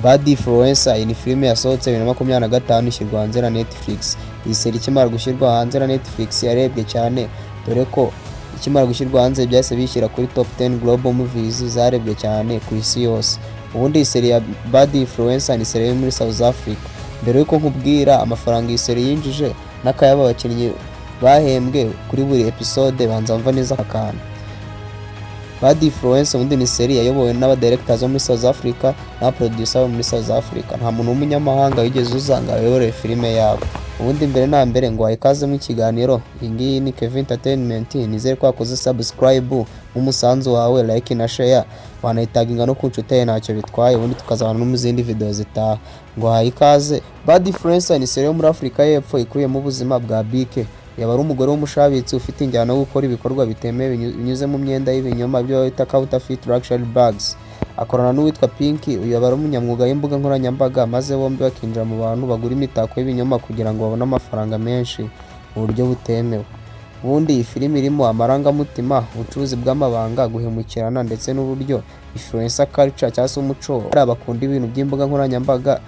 Bad Influencer ni filime yasohotse 2025 ishyirwa hanze na Netflix. Iyi seri ikimara gushyirwa hanze na Netflix yarebwe cyane, dore ko ikimara gushyirwa hanze byahise bishyira kuri top 10 global movies zarebwe cyane ku isi yose. Ubundi iyi seri ya Bad Influencer ni seri yo muri South Africa. Mbere yuko nkubwira amafaranga iyi seri yinjije n'akayabo abakinnyi bahembwe kuri buri episode, banza mva neza akantu. Bad Influencer ubundi ni seri yayobowe n'abadirectors bo muri South Africa n'abaproducer bo muri South Africa. Nta muntu w'umunyamahanga wigeze uzanga ayobore filime yabo. Ubundi mbere na mbere ngo ikaze mu kiganiro. Iyi ngiyi ni Kevin Entertainment. Nizere ko wakoze subscribe nk'umusanzu wawe, like na share, wanayitaginga no ku nshuti yawe ntacyo bitwaye, ubundi tukazabana no mu zindi video zitaha. Ngo ikaze. Bad Influencer ni seri yo muri Afrika y'Epfo ikubiyemo ubuzima bwa Bike. Yaba ari umugore w'umushabitsi ufite injyana yo gukora ibikorwa bitemewe binyuze mu myenda y'ibinyoma byo bita counterfeit luxury bags. Akorana n'uwitwa Pinky, uyu yaba ari umunyamwuga w'imbuga nkoranyambaga, maze bombi bakinjira mu bantu bagura imitako y'ibinyoma kugira ngo babone amafaranga menshi mu buryo butemewe. Ubundi iyi filime irimo amarangamutima, ubucuruzi bw'amabanga, guhemukirana ndetse n'uburyo influencer culture cyangwa se umuco bakunda ibintu by'imbuga nkoranyambaga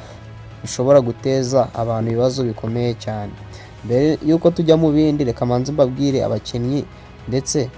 bishobora guteza abantu ibibazo bikomeye cyane. Mbere yuko tujya mu bindi, reka manze mbabwire abakinnyi ndetse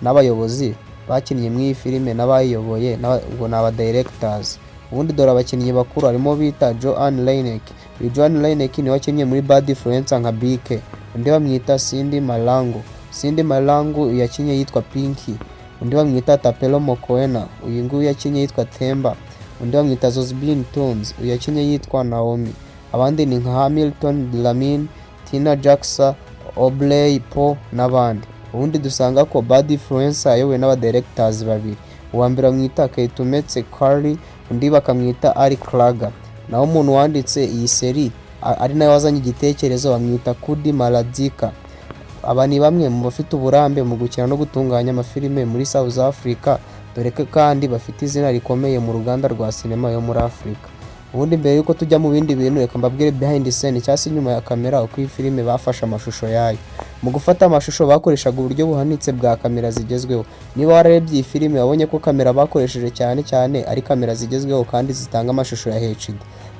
n'abayobozi bakinnye mu iyi filime n'abayiyoboye, ngo n'aba directors. Ubundi dore abakinnyi bakuru harimo bita Joan Lainec. Uyu Joan Lainec niwe wakinnye muri Bad Influencer nka Bike. Undi bamwita Cindy Malango. Cindy Malango yakinnye yitwa Pinky. Undi bamwita Tapelo Mokoena. Uyu nguyu yakinnye yitwa Themba. Undi bamwita Zosbin Tones. Uyu yakinnye yitwa Naomi. Abandi ni nka Hamilton Dlamini, Tina Jackson, Obley Po n'abandi. Ubundi dusanga ko Bad Influencer ayobowe n'abadirectors babiri. Uwa mbere bamwita Keitumetse Carly, undi bakamwita Ari Klaga. Naho umuntu wanditse iyi seri ari nawe wazanye igitekerezo bamwita Kudi Maladzika. Aba ni bamwe mu bafite uburambe mu gukina no gutunganya amafilime muri South Africa, dore ko kandi bafite izina rikomeye mu ruganda rwa sinema yo muri Africa. Ubundi mbere yuko tujya mu bindi bintu, reka mbabwire behind the scene cyangwa se inyuma ya kamera uko iyi filime bafashe amashusho yayo. Mu gufata amashusho bakoreshaga uburyo buhanitse bwa kamera zigezweho. Niba wararebye iyi filime wabonye ko kamera bakoresheje cyane ari kamera zigezweho kandi zitanga amashusho ya HD.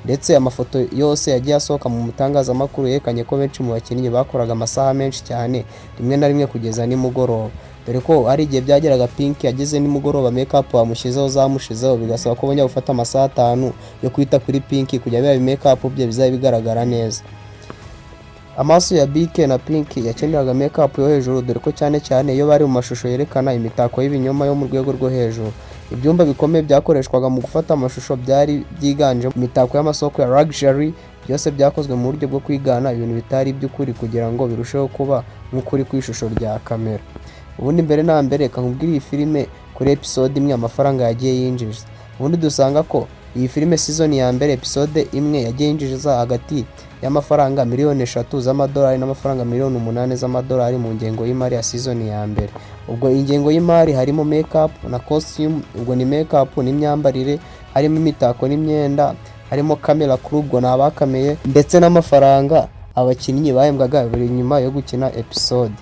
Ndetse amafoto yose yagiye asohoka mu mutangazamakuru yerekanye ko benshi mu bakinnyi bakoraga amasaha menshi cyane, rimwe na rimwe kugeza nimugoroba. Dore ko ari igihe byageraga Pinky yageze nimugoroba make-up zamushizeho, bigasaba ko bongera gufata amasaha 5 yo kwita kuri Pinky kugira biba make-up bye bizabe bigaragara neza. Amaso ya Bike na Pinky yakeneraga make-up yo hejuru, dore ko cyane iyo bari mu mashusho yerekana imitako y'ibinyoma yo mu rwego rwo hejuru. Ibyumba bikomeye byakoreshwaga mu gufata amashusho byari byiganje imitako y'amasoko ya luxury, byose byakozwe mu buryo bwo kwigana ibintu bitari by'ukuri kugira ngo birusheho kuba nk'ukuri ku ishusho rya kamera. Ubundi mbere na mbere reka nkubwire iyi filime kuri episode imwe amafaranga yagiye yinjiza. Ubundi dusanga ko iyi filime season ya mbere episode imwe yagiye yinjiza hagati y'amafaranga miliyoni 3 z'amadolari n'amafaranga miliyoni 8 z'amadolari mu ngengo y'imari ya season ya mbere. Ubwo ingengo y'imari harimo make-up na costume, ubwo ni make-up n'imyambarire, harimo imitako n'imyenda, harimo camera crew ubwo nabakameye, ndetse n'amafaranga abakinnyi bahembwaga buri nyuma yo gukina episode.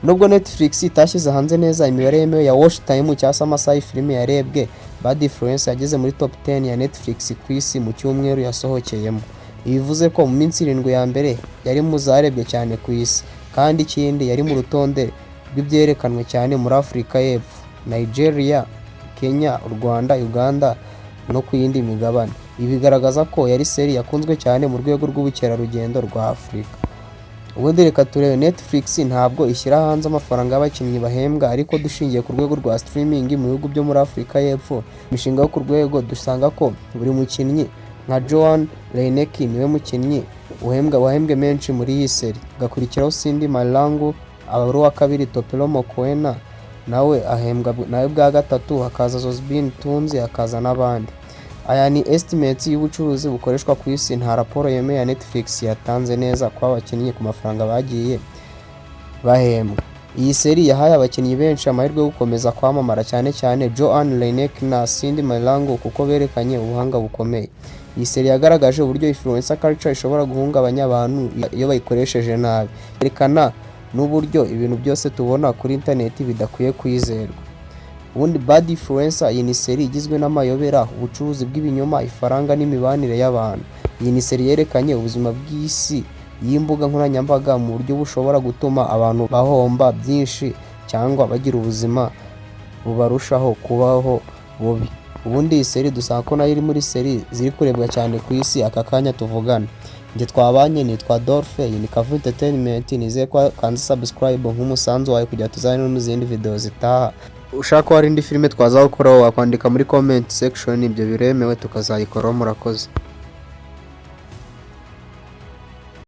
Nubwo Netflix itashyize hanze neza imibare yemewe ya watch time cyangwa se amasaha y'ifilime yarebwe, Bad Influencer yageze muri top 10 ya Netflix ku isi mu cyumweru yasohokeyemo. Bivuze ko mu minsi 7 ya mbere yari mu zarebwe cyane ku isi, kandi ikindi yari mu rutonde rw'ibyerekanwe cyane muri Afrika y'Epfo, Nigeria, Kenya, u Rwanda, Uganda no ku yindi migabane. Ibi bigaragaza ko yari seri yakunzwe cyane mu rwego rw'ubukerarugendo rwa Afrika. Ubundi reka turebe, Netflix ntabwo ishyira hanze amafaranga y'abakinnyi bahembwa, ariko dushingiye ku rwego rwa streaming mu bihugu byo muri Afrika y'Epfo, imishinga yo ku rwego dusanga ko buri mukinnyi nka Joan Lainec niwe mukinnyi wahembwe menshi muri iyi seri. Gakurikiraho Cindy Malango, ari uwa kabiri Tapelo Mokoena nawe ahembwa nawe bwa gatatu, hakaza Zosbin Tones, hakaza n'abandi. Aya ni estimates y'ubucuruzi bukoreshwa ku isi, nta raporo yemewe ya Netflix yatanze neza kwa abakinnyi ku mafaranga bagiye bahembwa. Iyi seri yahaye abakinnyi benshi amahirwe yo gukomeza kwamamara, cyane Joan Lainec na Cindy Malango kuko berekanye ubuhanga bukomeye. Iyi seri yagaragaje uburyo influencer culture ishobora guhungabanya abantu iyo bayikoresheje nabi. Yerekana n'uburyo ibintu byose tubona kuri internet bidakwiye kwizerwa. Ubundi Bad Influencer, iyi ni seri igizwe n'amayobera, ubucuruzi bw'ibinyoma, ifaranga n'imibanire y'abantu. Iyi ni seri yerekanye ubuzima bw'isi y'imbuga nkoranyambaga mu buryo bushobora gutuma abantu bahomba byinshi cyangwa bagira ubuzima bubarushaho kubaho bubi. Ubundi iyi seri dusanga ko nayo iri muri seri ziri kurebwa cyane ku isi aka kanya tuvugana. Njye twabanye nitwa Dolphe, iyi ni Kavu Entertainment. Nizeye ko kanze subscribe nk'umusanzu wawe kugira tuzane n'izindi video zitaha. Ushaka ko hari indi filime twazakora wakwandika muri comment section, ibyo biremewe tukazayikoraho. Murakoze.